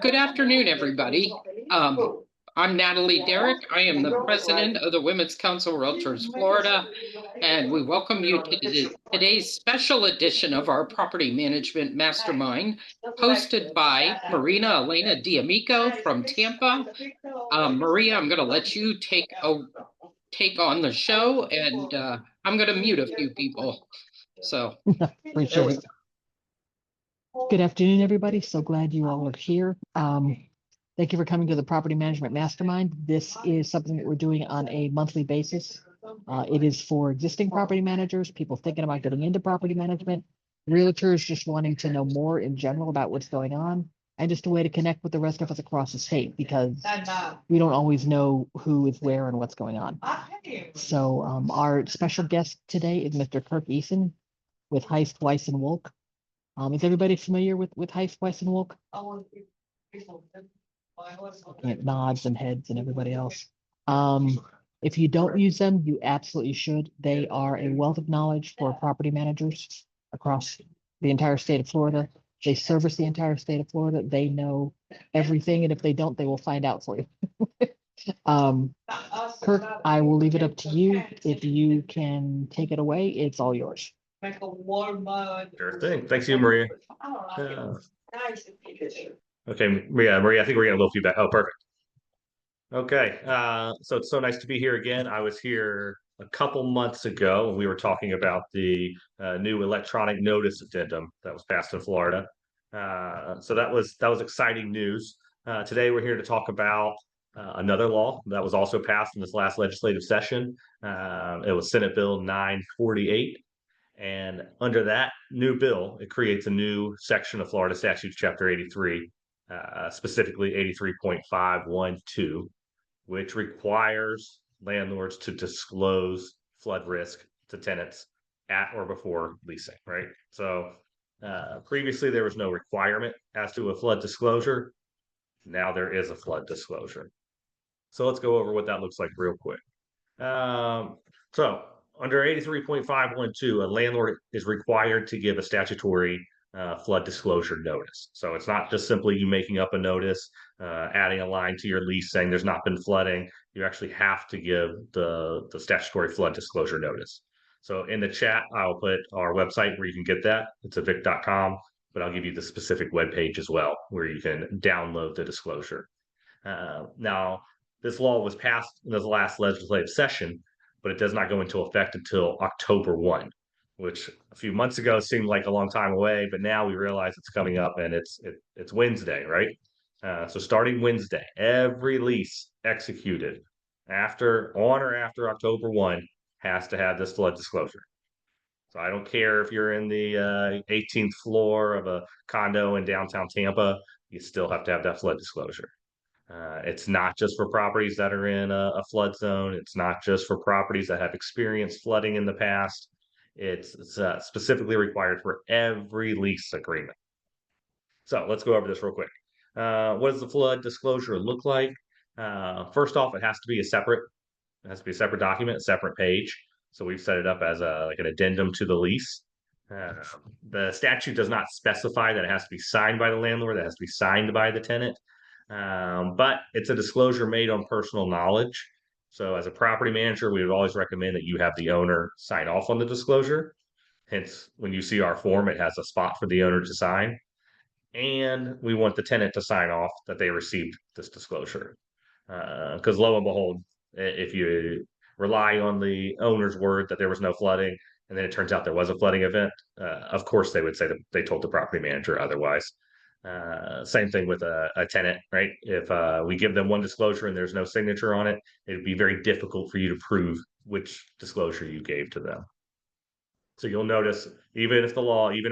Good afternoon, everybody. I'm Natalie Derrick. I am the president of the Women's Council Realtors Florida, and we welcome you to today's special edition of our Property Management Mastermind, hosted by Marina Elena D'Amico from Tampa. Maria, I'm going to let you take on the show, and I'm going to mute a few people. So Appreciate it. Good afternoon, everybody. So glad you all are here. Thank you for coming to the Property Management Mastermind. This is something that we're doing on a monthly basis. It is for existing property managers, people thinking about getting into property management, realtors just wanting to know more in general about what's going on, and just a way to connect with the rest of us across the state because we don't always know who is where and what's going on. So our special guest today is Mr. Kirk Eason with Heist, Weiss, and Wolk. Is everybody familiar with Heist, Weiss, and Wolk? Nods and heads and everybody else. If you don't use them, you absolutely should. They are a wealth of knowledge for property managers across the entire state of Florida. They service the entire state of Florida. They know everything, and if they don't, they will find out for you. Kirk, I will leave it up to you. If you can take it away, it's all yours. Sure thing. Thanks you, Maria. Okay, Maria, I think we're getting a little feedback. Oh, perfect. Okay, so it's so nice to be here again. I was here a couple months ago. We were talking about the new electronic notice addendum that was passed in Florida. So that was exciting news. Today we're here to talk about another law that was also passed in this last legislative session. It was Senate Bill 948. And under that new bill, it creates a new section of Florida Statutes, Chapter 83, specifically 83.512, which requires landlords to disclose flood risk to tenants at or before leasing, right? So previously, there was no requirement as to a flood disclosure. Now there is a flood disclosure. So let's go over what that looks like real quick. So under 83.512, a landlord is required to give a statutory flood disclosure notice. So it's not just simply you making up a notice, adding a line to your lease saying there's not been flooding. You actually have to give the statutory flood disclosure notice. So in the chat, I'll put our website where you can get that. It's evict.com, but I'll give you the specific web page as well where you can download the disclosure. Now, this law was passed in the last legislative session, but it does not go into effect until October 1, which a few months ago seemed like a long time away, but now we realize it's coming up and it's Wednesday, right? So starting Wednesday, every lease executed on or after October 1 has to have this flood disclosure. So I don't care if you're in the 18th floor of a condo in downtown Tampa, you still have to have that flood disclosure. It's not just for properties that are in a flood zone. It's not just for properties that have experienced flooding in the past. It's specifically required for every lease agreement. So let's go over this real quick. What does the flood disclosure look like? First off, it has to be a separate document, a separate page. So we've set it up as like an addendum to the lease. The statute does not specify that it has to be signed by the landlord. It has to be signed by the tenant. But it's a disclosure made on personal knowledge. So as a property manager, we would always recommend that you have the owner sign off on the disclosure. Hence, when you see our form, it has a spot for the owner to sign. And we want the tenant to sign off that they received this disclosure. Because lo and behold, if you rely on the owner's word that there was no flooding, and then it turns out there was a flooding event, of course they would say that they told the property manager otherwise. Same thing with a tenant, right? If we give them one disclosure and there's no signature on it, it'd be very difficult for you to prove which disclosure you gave to them. So you'll notice, even if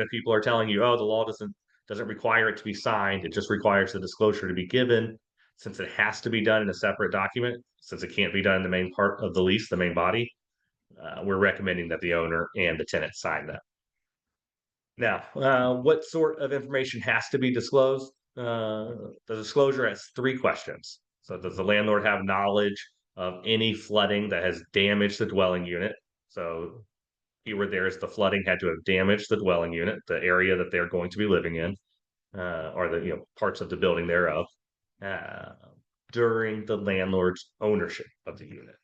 people are telling you, oh, the law doesn't require it to be signed, it just requires the disclosure to be given. Since it has to be done in a separate document, since it can't be done in the main part of the lease, the main body, we're recommending that the owner and the tenant sign that. Now, what sort of information has to be disclosed? The disclosure has three questions. So does the landlord have knowledge of any flooding that has damaged the dwelling unit? So keyword there is the flooding had to have damaged the dwelling unit, the area that they're going to be living in. or the parts of the building thereof uh, during the landlord's ownership of the unit.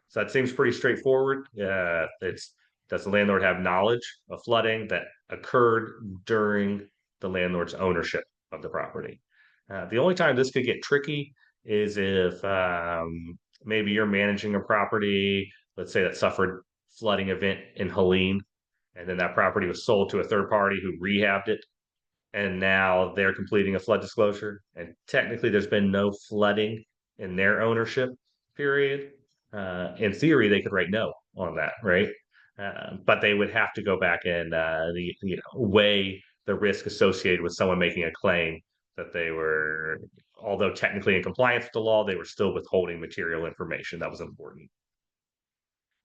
So that seems pretty straightforward. It's does the landlord have knowledge of flooding that occurred during the landlord's ownership of the property? The only time this could get tricky is if maybe you're managing a property, let's say that suffered flooding event in Helene, and then that property was sold to a third party who rehabbed it, and now they're completing a flood disclosure. And technically, there's been no flooding in their ownership period. In theory, they could write no on that, right? But they would have to go back and weigh the risk associated with someone making a claim that they were, although technically in compliance with the law, they were still withholding material information that was important.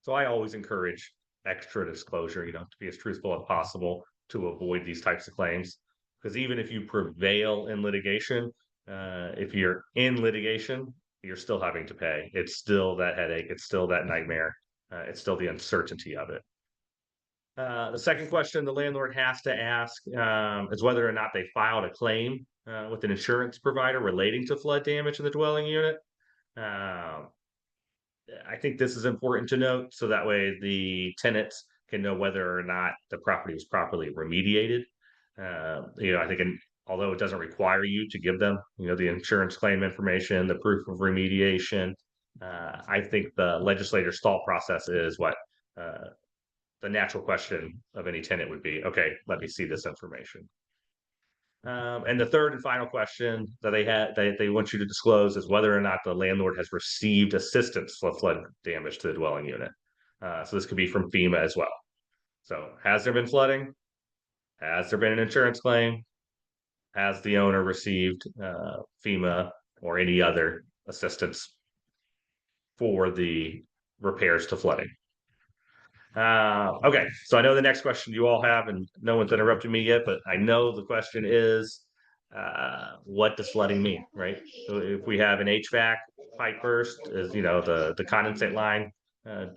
So I always encourage extra disclosure, to be as truthful as possible to avoid these types of claims. Because even if you prevail in litigation, if you're in litigation, you're still having to pay. It's still that headache. It's still that nightmare. It's still the uncertainty of it. The second question the landlord has to ask is whether or not they filed a claim with an insurance provider relating to flood damage in the dwelling unit. I think this is important to note so that way the tenants can know whether or not the property was properly remediated. I think although it doesn't require you to give them, the insurance claim information, the proof of remediation, I think the legislator's thought process is what the natural question of any tenant would be, okay, let me see this information. And the third and final question that they want you to disclose is whether or not the landlord has received assistance for flood damage to the dwelling unit. So this could be from FEMA as well. So has there been flooding? Has there been an insurance claim? Has the owner received FEMA or any other assistance for the repairs to flooding? Okay, so I know the next question you all have, and no one's interrupted me yet, but I know the question is, what does flooding mean, right? So if we have an HVAC pipe burst, is the condensate line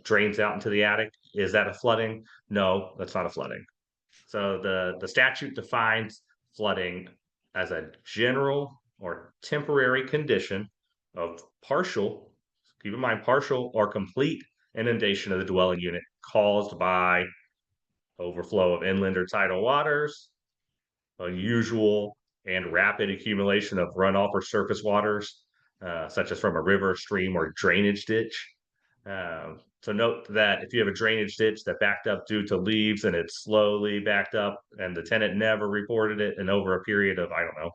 drains out into the attic, is that a flooding? No, that's not a flooding. So the statute defines flooding as a general or temporary condition of partial, keep in mind, partial or complete inundation of the dwelling unit caused by overflow of inland or tidal waters, unusual and rapid accumulation of runoff or surface waters, such as from a river, stream, or drainage ditch. So note that if you have a drainage ditch that backed up due to leaves and it slowly backed up and the tenant never reported it, and over a period of, I don't know,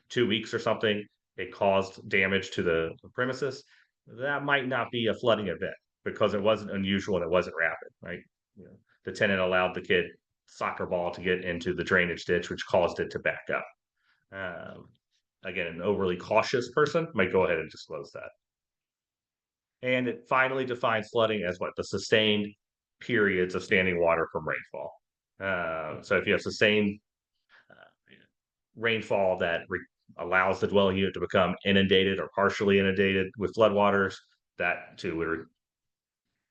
2 weeks or something, it caused damage to the premises, that might not be a flooding event because it wasn't unusual and it wasn't rapid, right? The tenant allowed the kid soccer ball to get into the drainage ditch, which caused it to back up. Again, an overly cautious person might go ahead and disclose that. And it finally defines flooding as what? The sustained periods of standing water from rainfall. So if you have sustained rainfall that allows the dwelling unit to become inundated or partially inundated with floodwaters, that too would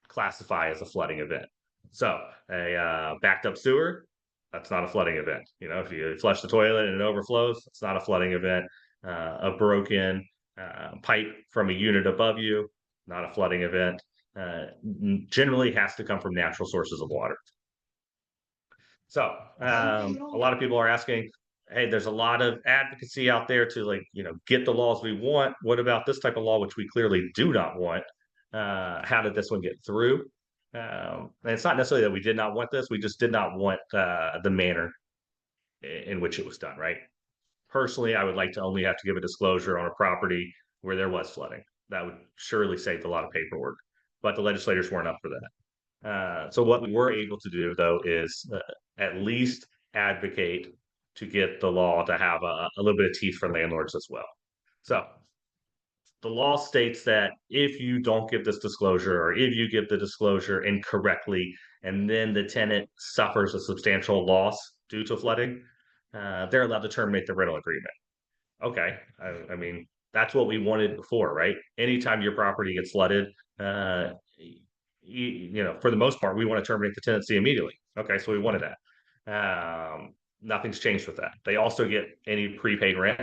classify as a flooding event. So a backed up sewer, that's not a flooding event. If you flush the toilet and it overflows, it's not a flooding event. A broken pipe from a unit above you, not a flooding event. Generally has to come from natural sources of water. So a lot of people are asking, hey, there's a lot of advocacy out there to get the laws we want. What about this type of law, which we clearly do not want? How did this one get through? And it's not necessarily that we did not want this. We just did not want the manner in which it was done, right? Personally, I would like to only have to give a disclosure on a property where there was flooding. That would surely save a lot of paperwork, but the legislators weren't up for that. So what we were able to do, though, is at least advocate to get the law to have a little bit of teeth for landlords as well. So the law states that if you don't give this disclosure, or if you give the disclosure incorrectly, and then the tenant suffers a substantial loss due to flooding, they're allowed to terminate the rental agreement. Okay, I mean, that's what we wanted before, right? Anytime your property gets flooded, for the most part, we want to terminate the tenancy immediately. Okay, so we wanted that. Nothing's changed with that. They also get any prepaid rent,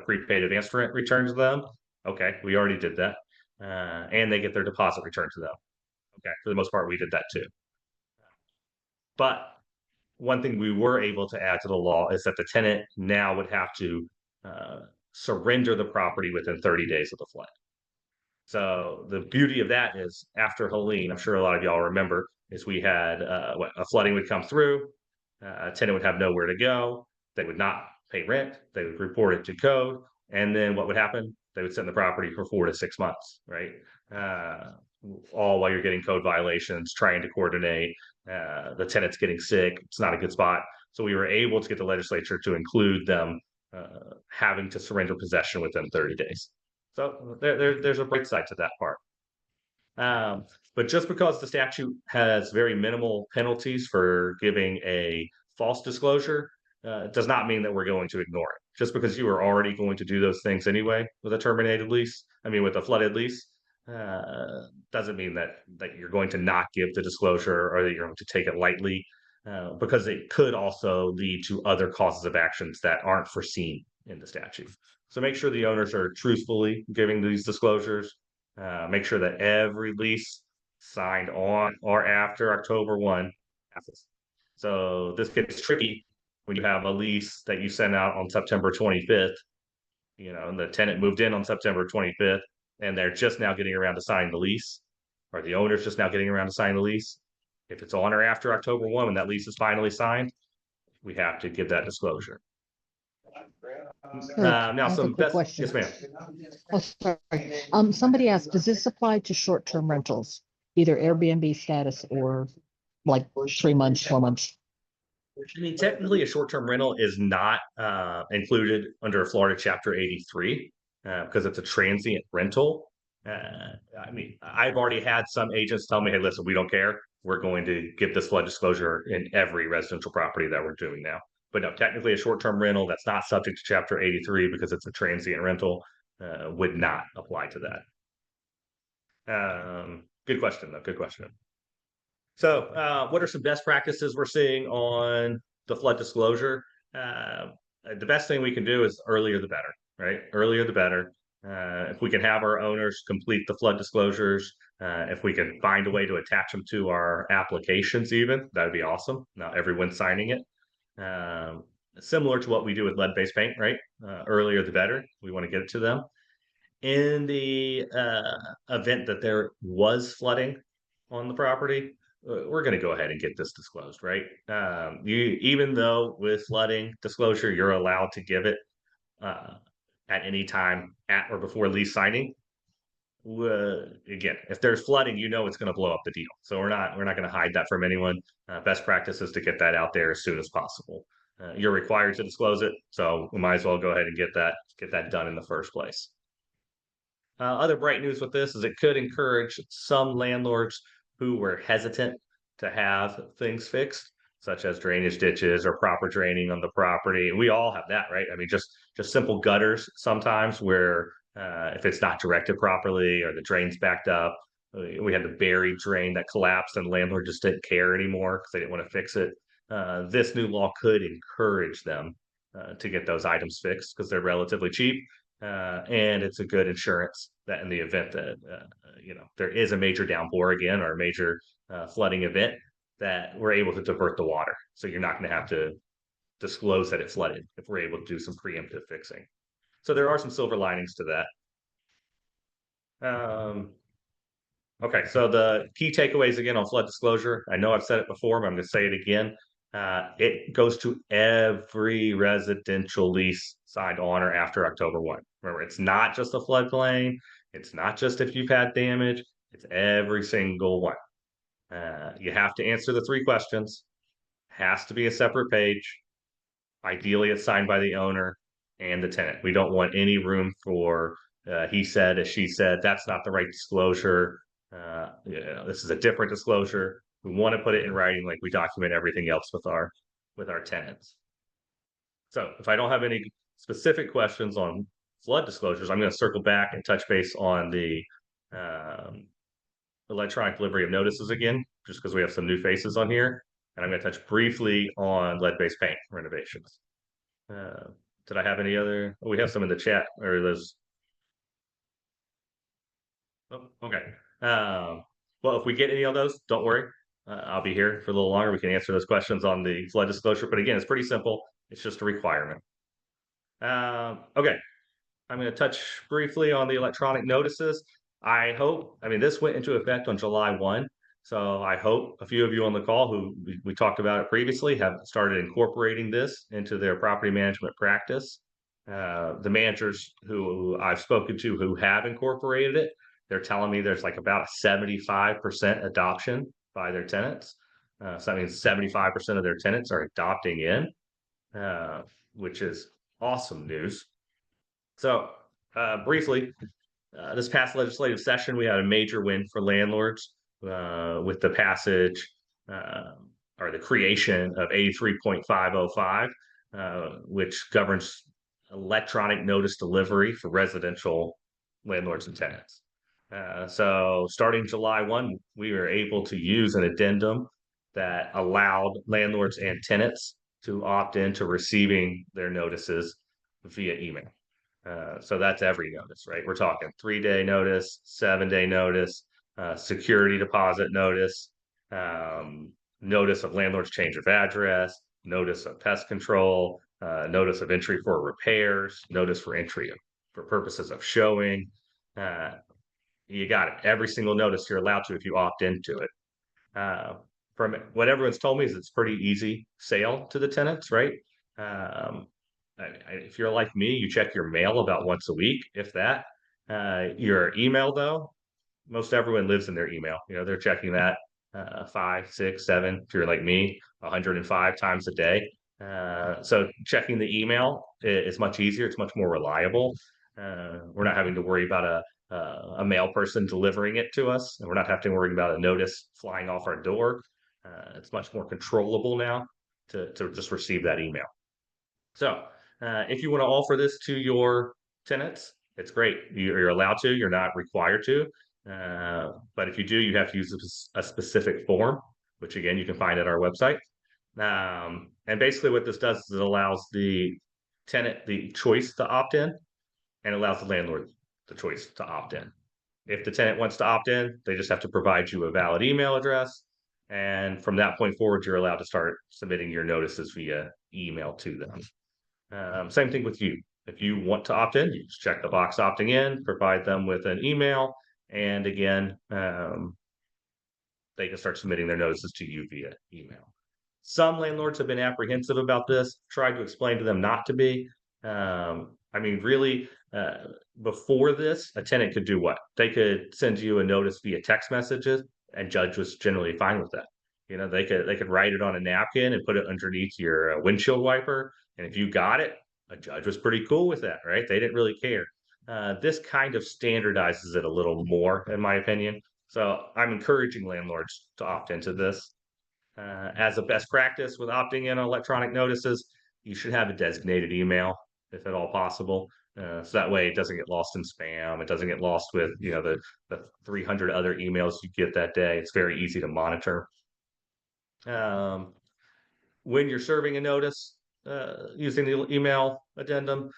prepaid advanced rent returned to them. Okay, we already did that. And they get their deposit returned to them. Okay, for the most part, we did that too. But one thing we were able to add to the law is that the tenant now would have to uh, surrender the property within 30 days of the flood. So the beauty of that is after Helene, I'm sure a lot of y'all remember, is we had a flooding would come through, a tenant would have nowhere to go, they would not pay rent, they would report it to code, and then what would happen? They would sit in the property for 4 to 6 months, right? Uh, all while you're getting code violations, trying to coordinate, the tenant's getting sick, it's not a good spot. So we were able to get the legislature to include them having to surrender possession within 30 days. So there's a bright side to that part. But just because the statute has very minimal penalties for giving a false disclosure, does not mean that we're going to ignore it. Just because you are already going to do those things anyway with a terminated lease, with a flooded lease, doesn't mean that you're going to not give the disclosure or that you're going to take it lightly, because it could also lead to other causes of actions that aren't foreseen in the statute. So make sure the owners are truthfully giving these disclosures. Make sure that every lease signed on or after October 1 passes. So this gets tricky when you have a lease that you send out on September 25th, and the tenant moved in on September 25th, and they're just now getting around to signing the lease, or the owner's just now getting around to signing the lease. If it's on or after October 1 when that lease is finally signed, we have to give that disclosure. I Now, have a some quick best, question. yes, ma'am. Oh, sorry. Somebody asked, does this apply to short-term rentals, either Airbnb status or like 3 months, 4 months? Technically, a short-term rental is not included under Florida Chapter 83 because it's a transient rental. I've already had some agents tell me, "Hey, listen, we don't care. We're going to give this flood disclosure in every residential property that we're doing now." But no, technically, a short-term rental that's not subject to Chapter 83 because it's a transient rental would not apply to that. Good question, though. Good question. So, what are some best practices we're seeing on the flood disclosure? The best thing we can do is earlier the better, right? Earlier the better. If we can have our owners complete the flood disclosures, if we can find a way to attach them to our applications, even that would be awesome. Not everyone's signing it. Similar to what we do with lead-based paint, right? Earlier the better. We want to get it to them. In the event that there was flooding on the property, we're going to go ahead and get this disclosed, right? Even though with flooding disclosure, you're allowed to give it uh, at any time at or before lease signing. Again, if there's flooding, it's going to blow up the deal. So we're not going to hide that from anyone. Best practice is to get that out there as soon as possible. You're required to disclose it, so we might as well go ahead and get that done in the first place. Other bright news with this is it could encourage some landlords who were hesitant to have things fixed, such as drainage ditches or proper draining on the property. We all have that, right? Just simple gutters sometimes where if it's not directed properly or the drain's backed up, we had the buried drain that collapsed and the landlord just didn't care anymore because they didn't want to fix it. This new law could encourage them to get those items fixed because they're relatively cheap, and it's a good insurance that in the event that there is a major downpour again or a major flooding event, that we're able to divert the water. So you're not going to have to disclose that it flooded if we're able to do some preemptive fixing. So there are some silver linings to that. Okay, so the key takeaways again on flood disclosure. I know I've said it before, but I'm going to say it again. It goes to every residential lease signed on or after October 1. Remember, it's not just a floodplain. It's not just if you've had damage. It's every single one. You have to answer the 3 questions. Has to be a separate page. Ideally, it's signed by the owner and the tenant. We don't want any room for he said, as she said. That's not the right disclosure. This is a different disclosure. We want to put it in writing like we document everything else with our tenants. So if I don't have any specific questions on flood disclosures, I'm going to circle back and touch base on the electronic delivery of notices again, just because we have some new faces on here. and I'm going to touch briefly on lead-based paint renovations. Did I have any other? Oh, we have some in the chat, or those. Oh, okay. Well, if we get any of those, don't worry. I'll be here for a little longer. We can answer those questions on the flood disclosure. But again, it's pretty simple. It's just a requirement. Okay. I'm going to touch briefly on the electronic notices. I mean, this went into effect on July 1. So I hope a few of you on the call who we talked about it previously have started incorporating this into their property management practice. The managers who I've spoken to who have incorporated it, they're telling me there's like about a 75% adoption by their tenants. So that means 75% of their tenants are adopting in, which is awesome news. So, briefly, this past legislative session, we had a major win for landlords with the passage or the creation of 83.505, which governs electronic notice delivery for residential landlords and tenants. So, starting July 1, we were able to use an addendum that allowed landlords and tenants to opt into receiving their notices via email. So that's every notice, right? We're talking 3-day notice, 7-day notice, security deposit notice, notice of landlord's change of address, notice of pest control, notice of entry for repairs, notice for entry for purposes of showing. You got it. Every single notice you're allowed to if you opt into it. From what everyone's told me is it's pretty easy sale to the tenants, right? If you're like me, you check your mail about once a week, if that. Your email, though, most everyone lives in their email. They're checking that 5, 6, 7. If you're like me, 105 times a day. So checking the email is much easier. It's much more reliable. We're not having to worry about a mail person delivering it to us, and we're not having to worry about a notice flying off our door. It's much more controllable now to just receive that email. So if you want to offer this to your tenants, it's great. You're allowed to, you're not required to. But if you do, you have to use a specific form, which again, you can find at our website. And basically what this does is it allows the tenant the choice to opt in and allows the landlord the choice to opt in. If the tenant wants to opt in, they just have to provide you a valid email address. And from that point forward, you're allowed to start submitting your notices via email to them. Same thing with you. If you want to opt in, you just check the box opting in, provide them with an email, and again, they can start submitting their notices to you via email. Some landlords have been apprehensive about this, tried to explain to them not to be. I mean, really, before this, a tenant could do what? They could send you a notice via text messages, and judge was generally fine with that. They could write it on a napkin and put it underneath your windshield wiper, and if you got it, a judge was pretty cool with that, right? They didn't really care. This kind of standardizes it a little more, in my opinion. So I'm encouraging landlords to opt into this. As a best practice with opting in on electronic notices, you should have a designated email if at all possible. So that way it doesn't get lost in spam. It doesn't get lost with, the 300 other emails you get that day. It's very easy to monitor. When you're serving a notice using the email addendum,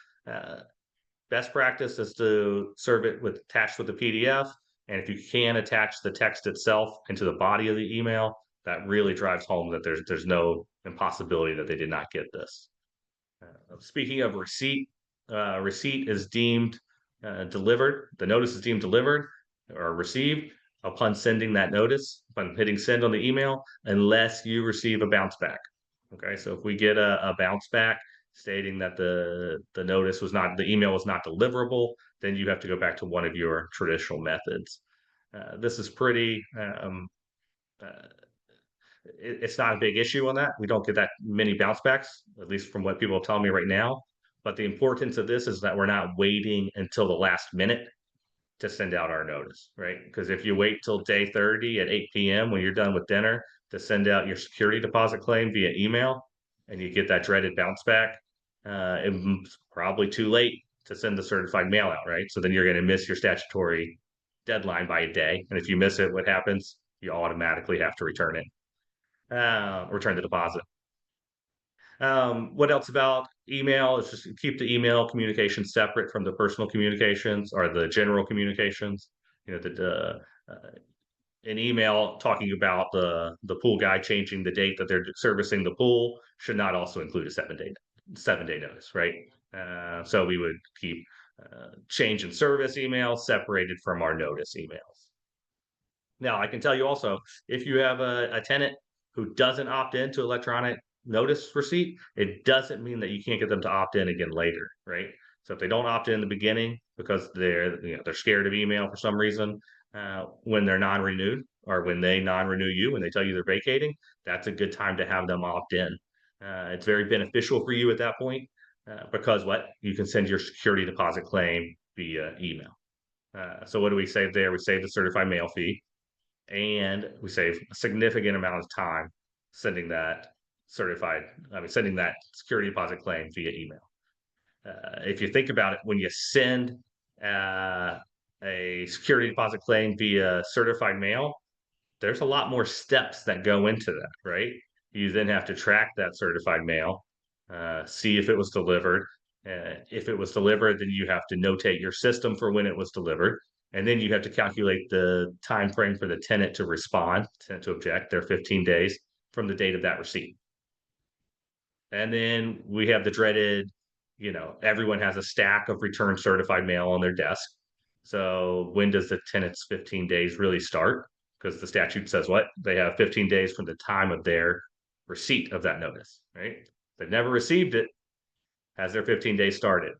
best practice is to serve it attached with the PDF. And if you can attach the text itself into the body of the email, that really drives home that there's no impossibility that they did not get this. Speaking of receipt, receipt is deemed delivered. The notice is deemed delivered or received upon sending that notice, upon hitting send on the email, unless you receive a bounce back. Okay, so if we get a bounce back stating that the email was not deliverable, then you have to go back to one of your traditional methods. This is pretty it's not a big issue on that. We don't get that many bounce backs, at least from what people are telling me right now. But the importance of this is that we're not waiting until the last minute to send out our notice, right? Because if you wait till day 30 at 8 p.m. when you're done with dinner to send out your security deposit claim via email, and you get that dreaded bounce back, it's probably too late to send the certified mail out, right? So then you're going to miss your statutory deadline by a day. And if you miss it, what happens? You automatically have to return it. return the deposit. What else about email is just keep the email communication separate from the personal communications or the general communications. You know, an email talking about the pool guy changing the date that they're servicing the pool should not also include a 7-day notice, right? So we would keep change in service emails separated from our notice emails. Now, I can tell you also, if you have a tenant who doesn't opt into electronic notice receipt, it doesn't mean that you can't get them to opt in again later, right? So if they don't opt in the beginning because they're scared of email for some reason, when they're non-renewed or when they non-renew you and they tell you they're vacating, that's a good time to have them opt in. It's very beneficial for you at that point because what you can send your security deposit claim via email. So what do we save there? We save the certified mail fee and we save a significant amount of time sending that sending that security deposit claim via email. If you think about it, when you send a security deposit claim via certified mail, there's a lot more steps that go into that, right? You then have to track that certified mail, see if it was delivered. If it was delivered, then you have to notate your system for when it was delivered. And then you have to calculate the time frame for the tenant to respond, tenant to object, their 15 days from the date of that receipt. And then we have the dreaded, everyone has a stack of return certified mail on their desk. So when does the tenant's 15 days really start? Because the statute says what? They have 15 days from the time of their receipt of that notice, right? They've never received it, has their 15 days started?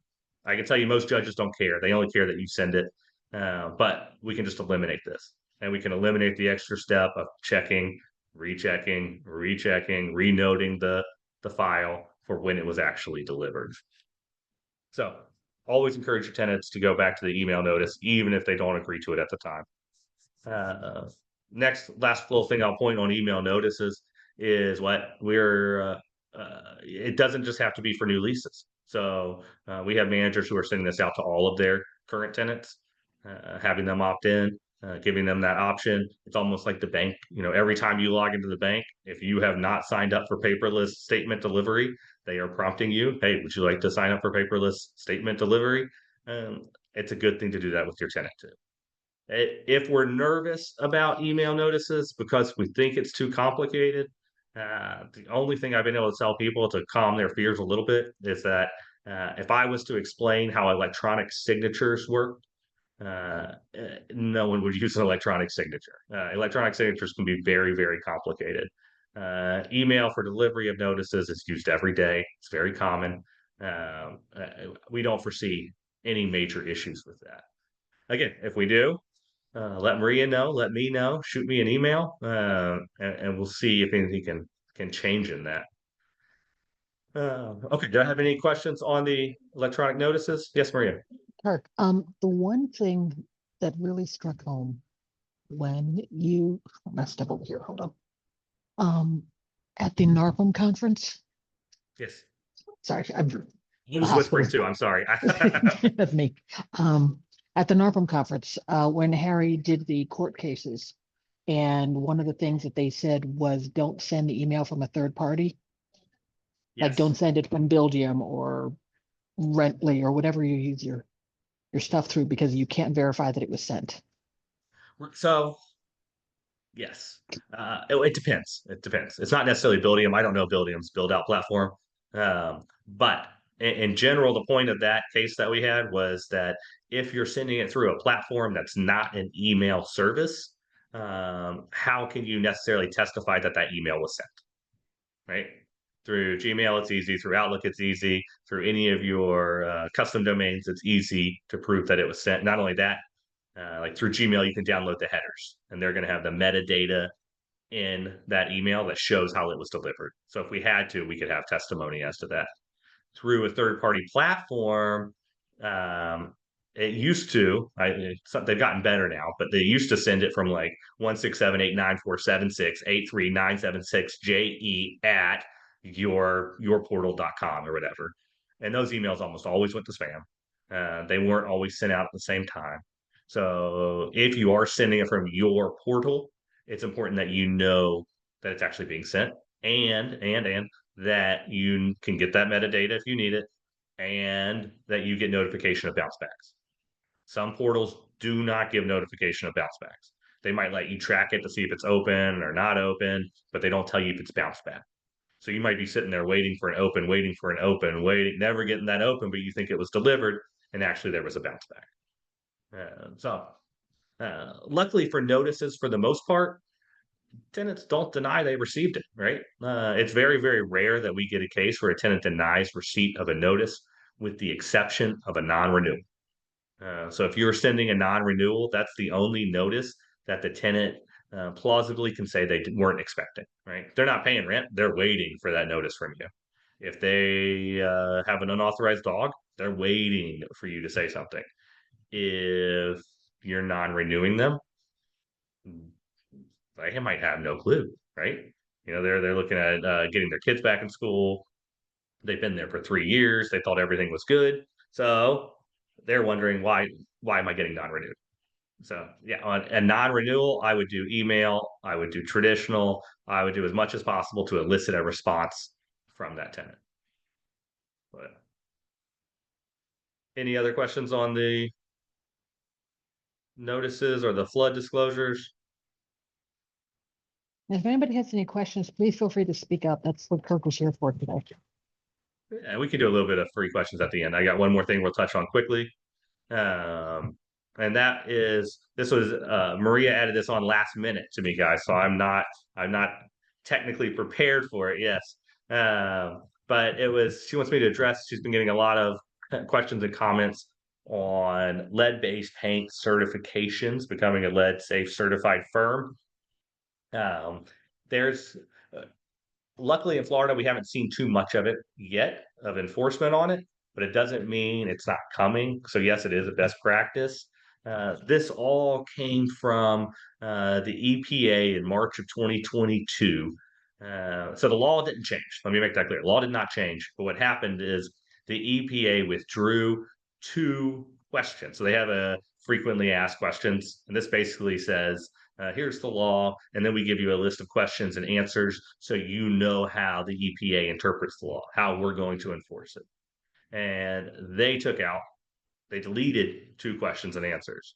I can tell you most judges don't care. They only care that you send it. But we can just eliminate this. And we can eliminate the extra step of checking, rechecking, renoting the file for when it was actually delivered. So always encourage your tenants to go back to the email notice, even if they don't agree to it at the time. Last little thing I'll point on email notices is what it doesn't just have to be for new leases. So we have managers who are sending this out to all of their current tenants, having them opt in, giving them that option. It's almost like the bank. Every time you log into the bank, if you have not signed up for paperless statement delivery, they are prompting you, hey, would you like to sign up for paperless statement delivery? It's a good thing to do that with your tenant too. If we're nervous about email notices because we think it's too complicated, the only thing I've been able to tell people to calm their fears a little bit is that if I was to explain how electronic signatures work, no one would use an electronic signature. Electronic signatures can be very, very complicated. Email for delivery of notices is used every day. It's very common. We don't foresee any major issues with that. Again, if we do, let Maria know, let me know, shoot me an email, and we'll see if anything can change in that. Okay, do I have any questions on the electronic notices? Yes, Maria. Kirk, the one thing that really struck home when you, I messed up over here, hold on. At the NARPM conference, Yes. sorry, I was whispering too, I'm sorry. That's me. At the NARPM conference, when Harry did the court cases, and one of the things that they said was don't send the email from a third party. Like Yes. don't send it from Belgium or Rently or whatever you use your stuff through because you can't verify that it was sent. So, yes, it depends. It depends. It's not necessarily Buildium. I don't know Buildium's build out platform. But in general, the point of that case that we had was that if you're sending it through a platform that's not an email service, how can you necessarily testify that that email was sent? Right? Through Gmail, it's easy. Through Outlook, it's easy. Through any of your custom domains, it's easy to prove that it was sent. Not only that, like through Gmail, you can download the headers, and they're going to have the metadata in that email that shows how it was delivered. So if we had to, we could have testimony as to that. Through a third-party platform, it used to, they've gotten better now, but they used to send it from like 1678947683976je at yourportal.com or whatever. And those emails almost always went to spam. They weren't always sent out at the same time. So if you are sending it from your portal, it's important that you know that it's actually being sent, and that you can get that metadata if you need it, and that you get notification of bounce backs. Some portals do not give notification of bounce backs. They might let you track it to see if it's open or not open, but they don't tell you if it's bounced back. So you might be sitting there waiting for an open, waiting for an open, waiting, never getting that open, but you think it was delivered, and actually there was a bounce back. Luckily for notices, for the most part, tenants don't deny they received it, right? It's very, very rare that we get a case where a tenant denies receipt of a notice, with the exception of a non-renewal. So if you're sending a non-renewal, that's the only notice that the tenant plausibly can say they weren't expecting, right? They're not paying rent, they're waiting for that notice from you. If they have an unauthorized dog, they're waiting for you to say something. If you're non-renewing them, they might have no clue, right? They're looking at getting their kids back in school. They've been there for 3 years. They thought everything was good, so they're wondering why am I getting non-renewed? So yeah, on a non-renewal, I would do email, I would do traditional, I would do as much as possible to elicit a response from that tenant. But any other questions on the notices or the flood disclosures? If anybody has any questions, please feel free to speak up. That's what Kirk was here for today. And we can do a little bit of free questions at the end. I got one more thing we'll touch on quickly. And that is, this was Maria added this on last minute to me, guys. So I'm not technically prepared for it. Yes. But she wants me to address, she's been getting a lot of questions and comments on lead-based paint certifications, becoming a lead safe certified firm. There's Luckily in Florida, we haven't seen too much of it yet, of enforcement on it, but it doesn't mean it's not coming. So yes, it is a best practice. This all came from the EPA in March of 2022. So the law didn't change. Let me make that clear. The law did not change. But what happened is the EPA withdrew 2 questions. So they have a frequently asked questions, and this basically says, here's the law, and then we give you a list of questions and answers so you know how the EPA interprets the law, how we're going to enforce it. And they deleted 2 questions and answers.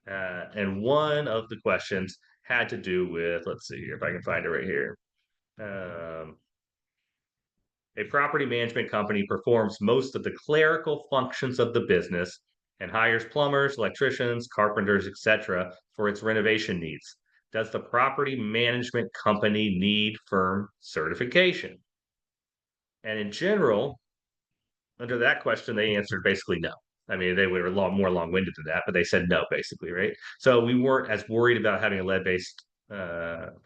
And one of the questions had to do with, let's see if I can find it right here. A property management company performs most of the clerical functions of the business and hires plumbers, electricians, carpenters, etc. for its renovation needs. Does the property management company need firm certification? And in general, under that question, they answered basically no. I mean, they were more long-winded than that, but they said no, basically, right? So we weren't as worried about having a lead-based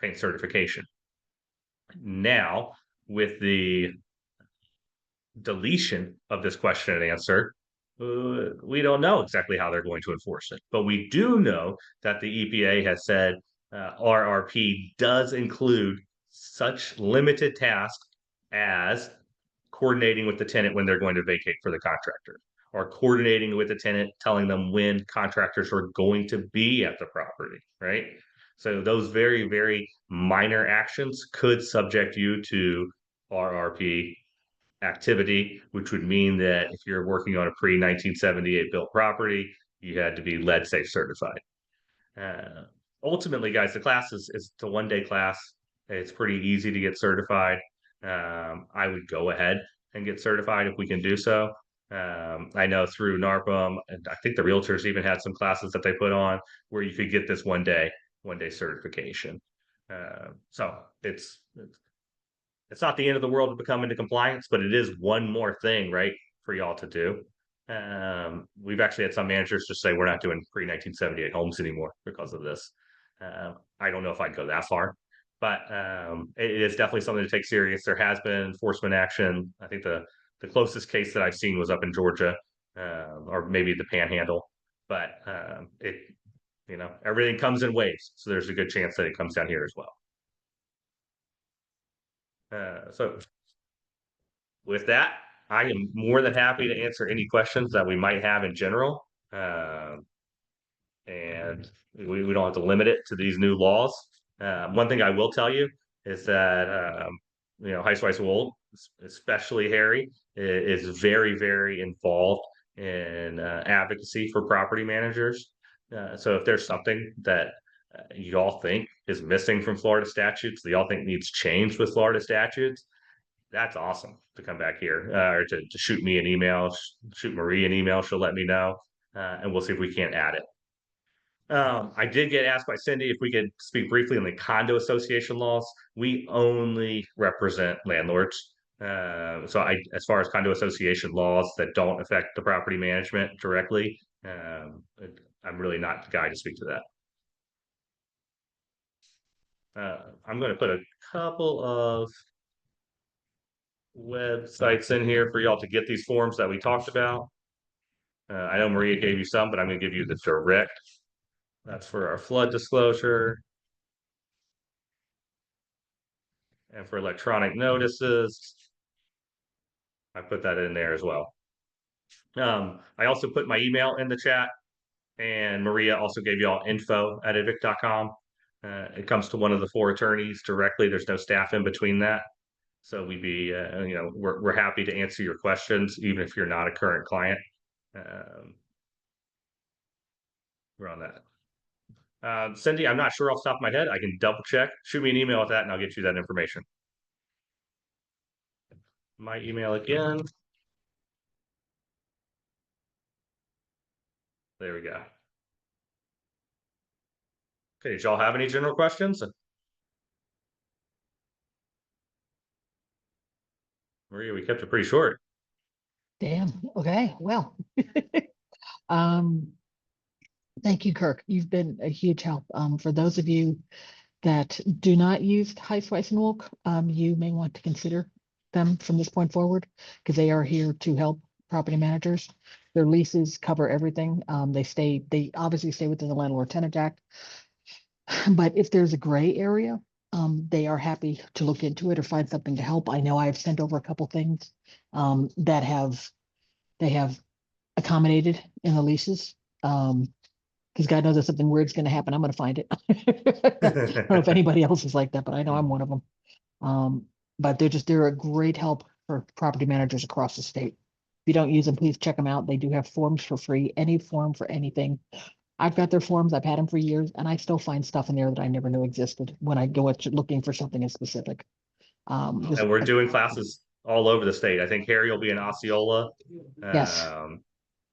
paint certification. Now, with the deletion of this question and answer, we don't know exactly how they're going to enforce it. But we do know that the EPA has said RRP does include such limited tasks as coordinating with the tenant when they're going to vacate for the contractor, or coordinating with the tenant, telling them when contractors are going to be at the property, right? So those very, very minor actions could subject you to RRP activity, which would mean that if you're working on a pre-1978 built property, you had to be lead safe certified. Uh, Ultimately, guys, the class is a 1 day class. It's pretty easy to get certified. I would go ahead and get certified if we can do so. I know through NARPM, and I think the realtors even had some classes that they put on where you could get this 1 day certification. So it's not the end of the world to become into compliance, but it is one more thing, right, for y'all to do. We've actually had some managers just say we're not doing pre-1978 homes anymore because of this. I don't know if I'd go that far, but it is definitely something to take serious. There has been enforcement action. I think the closest case that I've seen was up in Georgia, or maybe the Panhandle. But everything comes in waves, so there's a good chance that it comes down here as well. So with that, I am more than happy to answer any questions that we might have in general. And we don't have to limit it to these new laws. One thing I will tell you is that Heisweiss-Wold, especially Harry, is very, very involved in advocacy for property managers. So if there's something that y'all think is missing from Florida statutes, that y'all think needs changed with Florida statutes, that's awesome to come back here or to shoot me an email, shoot Marie an email. She'll let me know, and we'll see if we can't add it. I did get asked by Cindy if we could speak briefly on the condo association laws. We only represent landlords. As far as condo association laws that don't affect the property management directly, I'm really not the guy to speak to that. I'm going to put a couple of websites in here for y'all to get these forms that we talked about. I know Maria gave you some, but I'm going to give you the direct. That's for our flood disclosure. And for electronic notices, I put that in there as well. I also put my email in the chat, and Maria also gave you all info@evic.com. It comes to one of the 4 attorneys directly. There's no staff in between that. So we're happy to answer your questions, even if you're not a current client. We're on that. Cindy, I'm not sure off the top of my head. I can double check. Shoot me an email with that, and I'll get you that information. My email again. There we go. Okay, did y'all have any general questions? Maria, we kept it pretty short. Damn. Okay. Well, thank you, Kirk. You've been a huge help. For those of you that do not use Heisweiss-Wolk, you may want to consider them from this point forward because they are here to help property managers. Their leases cover everything. They obviously stay within the Landlord Tenant Act. But if there's a gray area, they are happy to look into it or find something to help. I know I've sent over a couple things that they have accommodated in the leases. Because God knows if something weird's going to happen, I'm going to find it. I don't know if anybody else is like that, but I know I'm one of them. But they're a great help for property managers across the state. If you don't use them, please check them out. They do have forms for free, any form for anything. I've got their forms. I've had them for years, and I still find stuff in there that I never knew existed when I go looking for something in specific. And we're doing classes all over the state. I think Harry will be in Osceola. Yes,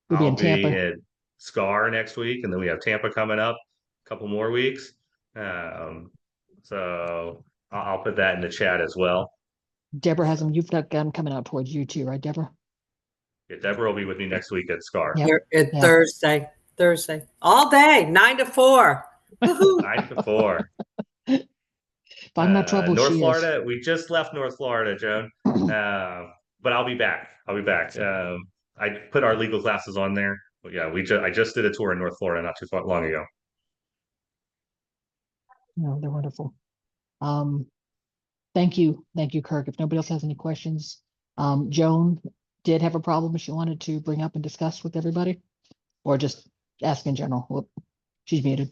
we'll be I'll in be Tampa. at SCAR next week, and then we have Tampa coming up a couple more weeks. So I'll put that in the chat as well. Deborah has them. You've got them coming out towards you too, right, Deborah? Yeah, Deborah will be with me next week at SCAR. Yep. Here at Yeah. Thursday, all day, 9 to 4. Woohoo. 9 to 4. If I'm not trouble, North she Florida. We just left North Florida, Joan. But I'll be back. I put our legal classes on there. But yeah, I just did a tour in North Florida not too long ago. No, they're wonderful. Thank you, Kirk. If nobody else has any questions, Joan did have a problem she wanted to bring up and discuss with everybody, or just ask in general. Whoop, she's muted.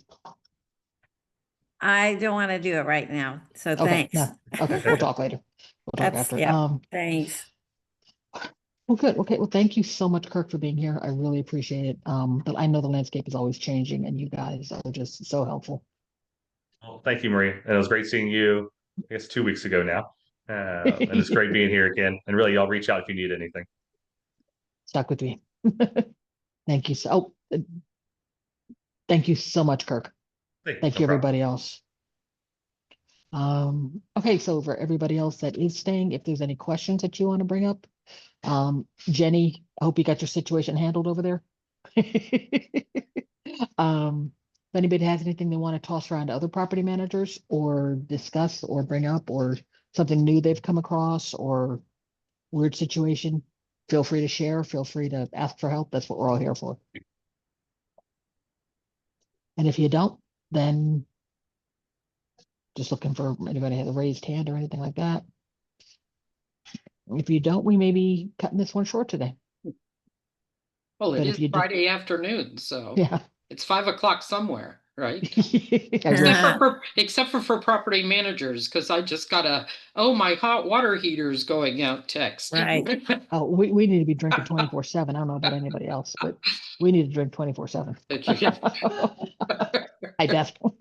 I don't want to do it right now. So Okay, thanks. no, okay, we'll talk later. We'll talk after. Yeah, thanks. Well, good. Okay. Well, thank you so much, Kirk, for being here. I really appreciate it. But I know the landscape is always changing, and you guys are just so helpful. Well, thank you, Marie. And it was great seeing you, I guess 2 weeks ago now. And it's great being here again. And really, y'all reach out if you need anything. Stuck with me. Thank you. Thank you so much, Kirk. Thank you, everybody else. Okay, so for everybody else that is staying, if there's any questions that you want to bring up, Jenny, I hope you got your situation handled over there. If anybody has anything they want to toss around to other property managers or discuss or bring up, or something new they've come across, or weird situation, feel free to share, feel free to ask for help. That's what we're all here for. And if you don't, then just looking for anybody has a raised hand or anything like that. If you don't, we may be cutting this one short today. Well, But it if is you do- Friday afternoon, so Yeah, it's 5 o'clock somewhere. right? I will. Except for property managers, because I just got oh, my hot water heater's going out text. Right. Oh, we need to be drinking 24/7. I don't know about anybody else, but we need to drink 24/7. I definitely.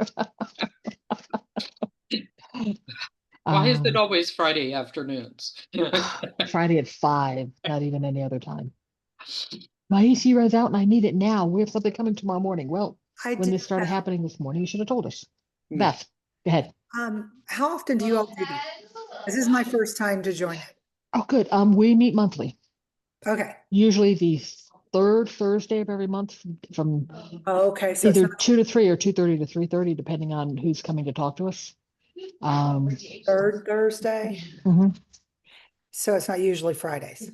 Why is it always Friday afternoons? Friday at 5, not even any other time. My AC runs out and I need it now. We have something coming tomorrow morning. Well, when this started happening this morning, you should have told us. Beth, go ahead. How often do you all do these? This is my first time to join it. Oh, good. We meet monthly, Okay. usually the third Thursday of every month from Oh, okay. So it's either not 2 to 3 or 2:30 to 3:30, depending on who's coming to talk to us. third Thursday. Mhm. So it's not usually Fridays.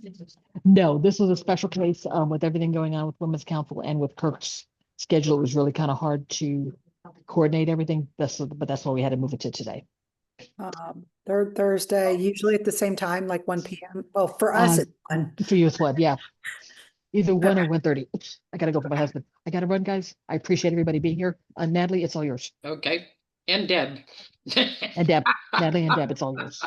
No, this was a special case, with everything going on with Women's Council and with Kirk's schedule. It was really kind of hard to coordinate everything. But that's why we had to move it to today. Third Thursday, usually at the same time, like 1 p.m. Well, for us, it's 1. For you, it's what? Yeah. Either 1 or 1:30. Oops, I gotta go for my husband. I gotta run, guys. I appreciate everybody being here. Natalie, it's all yours. Okay, and Deb. And Deb, Natalie and Deb, it's all yours.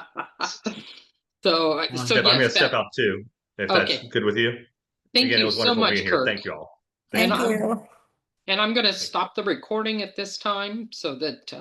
So Deb, I'm going to yes, step Beth. out too, if Okay. that's good with you. Thank Again, it you was so wonderful much, being here. Kirk. Thank you all. And Thank you. and I'm going to stop the recording at this time so that